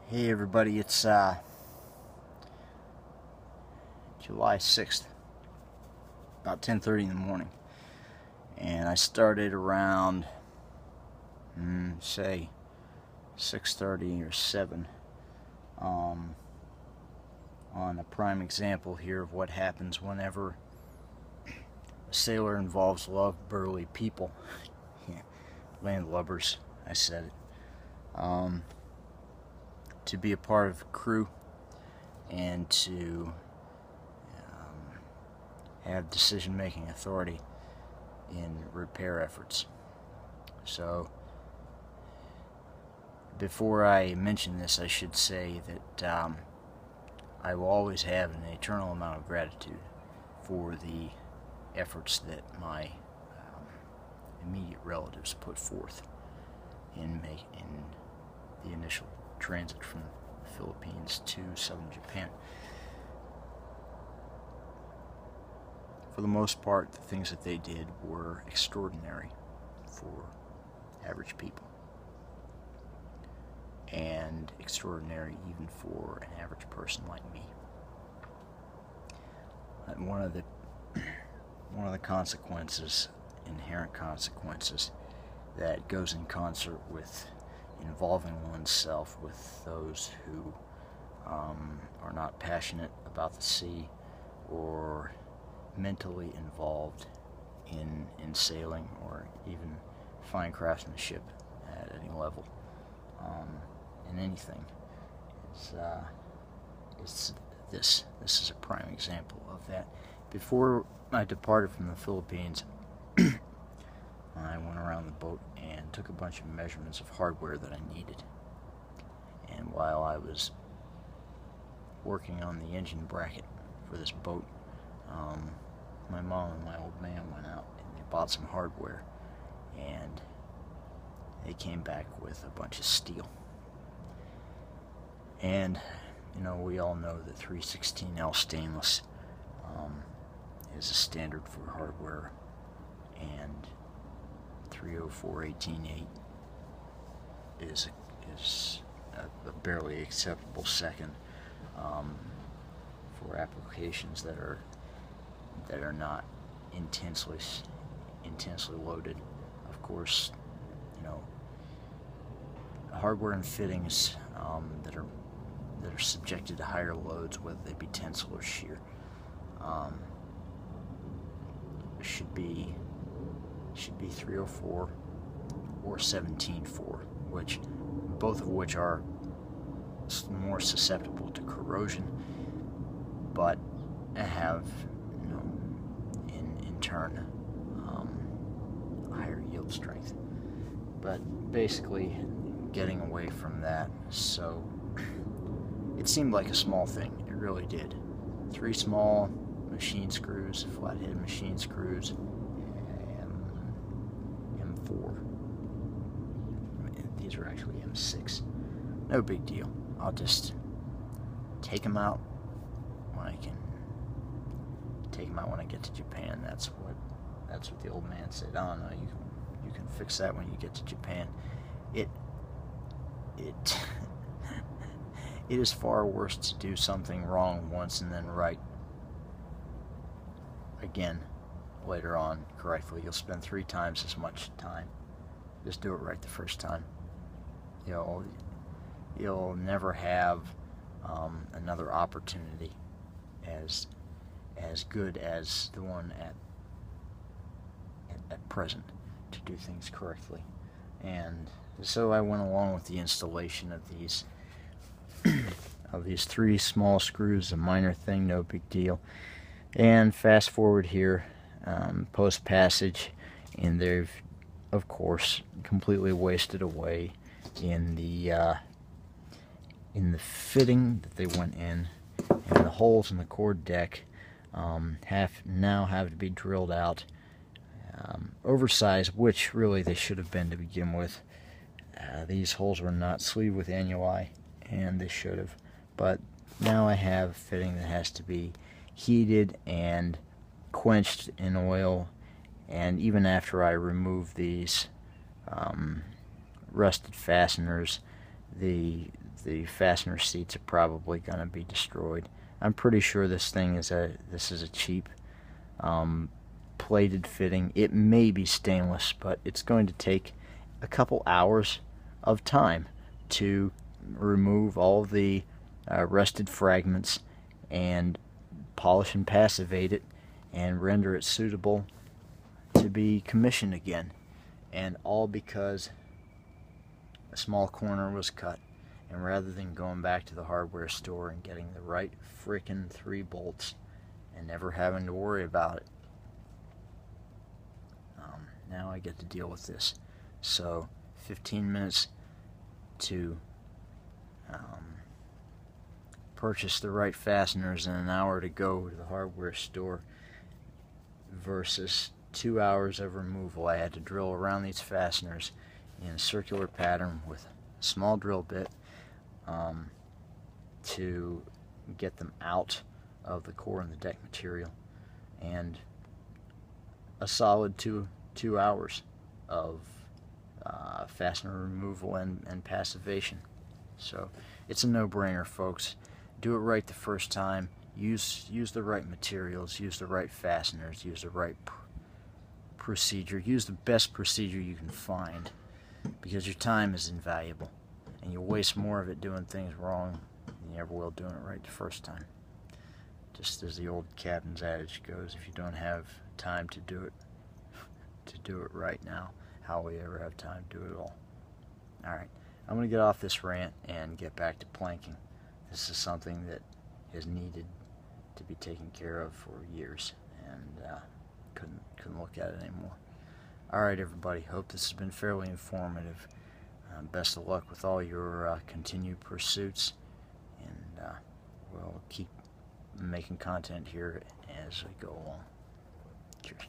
Hey everybody, it's July 6th, about 10:30 in the morning, and I started around say 6:30 or 7 on a prime example here of what happens whenever a sailor involves love burly people. Yeah, landlubbers, I said it. To be a part of a crew and to have decision-making authority in repair efforts. So before I mention this, I should say that I will always have an eternal amount of gratitude for the efforts that my immediate relatives put forth in the initial transit from the Philippines to southern Japan. For the most part, the things that they did were extraordinary for average people, and extraordinary even for an average person like me. And one of the consequences, inherent consequences, that goes in concert with involving oneself with those who are not passionate about the sea or mentally involved in sailing or even fine craftsmanship at any level, in anything, is this is a prime example of that. Before I departed from the Philippines, I went around the boat and took a bunch of measurements of hardware that I needed. And while I was working on the engine bracket for this boat, my mom and my old man went out and they bought some hardware, and they came back with a bunch of steel. And we all know that 316L stainless is a standard for hardware, and 304-18-8 is a barely acceptable second for applications that are not intensely loaded. Of course, hardware and fittings that are subjected to higher loads, whether they be tensile or shear, should be 304 or 17-4, both of which are more susceptible to corrosion, but have in turn higher yield strength. But basically, getting away from that, so it seemed like a small thing. It really did. 3 small machine screws, flathead machine screws, M4. These are actually M6. No big deal. I'll just take them out when I can. Take them out when I get to Japan. That's what the old man said. Oh no, you can fix that when you get to Japan. It it is far worse to do something wrong once and then right again later on correctly. You'll spend 3 times as much time. Just do it right the first time. You'll never have another opportunity as good as the one at present to do things correctly. And so I went along with the installation of these 3 small screws, a minor thing, no big deal. And fast forward here, post passage, and they've of course completely wasted away in the fitting that they went in, and the holes in the cord deck have to be drilled out, oversized, which really they should have been to begin with. These holes were not sleeved with annuli, and they should have. But now I have a fitting that has to be heated and quenched in oil, and even after I remove these rusted fasteners, the the fastener seats are probably going to be destroyed. I'm pretty sure this is a cheap plated fitting. It may be stainless, but it's going to take a couple hours of time to remove all the rusted fragments and polish and passivate it and render it suitable to be commissioned again, and all because a small corner was cut. And rather than going back to the hardware store and getting the right frickin' 3 bolts and never having to worry about it, now I get to deal with this. So 15 minutes to purchase the right fasteners and an hour to go to the hardware store versus 2 hours of removal. I had to drill around these fasteners in a circular pattern with a small drill bit to get them out of the core and the deck material, and a solid two hours of fastener removal and passivation. So it's a no-brainer, folks. Do it right the first time. Use the right materials, use the right fasteners, use the right procedure, use the best procedure you can find, because your time is invaluable and you'll waste more of it doing things wrong than you ever will doing it right the first time. Just as the old captain's adage goes, if you don't have time to do it right now, how will you ever have time to do it all? Alright, I'm going to get off this rant and get back to planking. This is something that is needed to be taken care of for years, and couldn't look at it anymore. Alright, everybody, hope this has been fairly informative. Best of luck with all your continued pursuits, and we'll keep making content here as we go along. Cheers.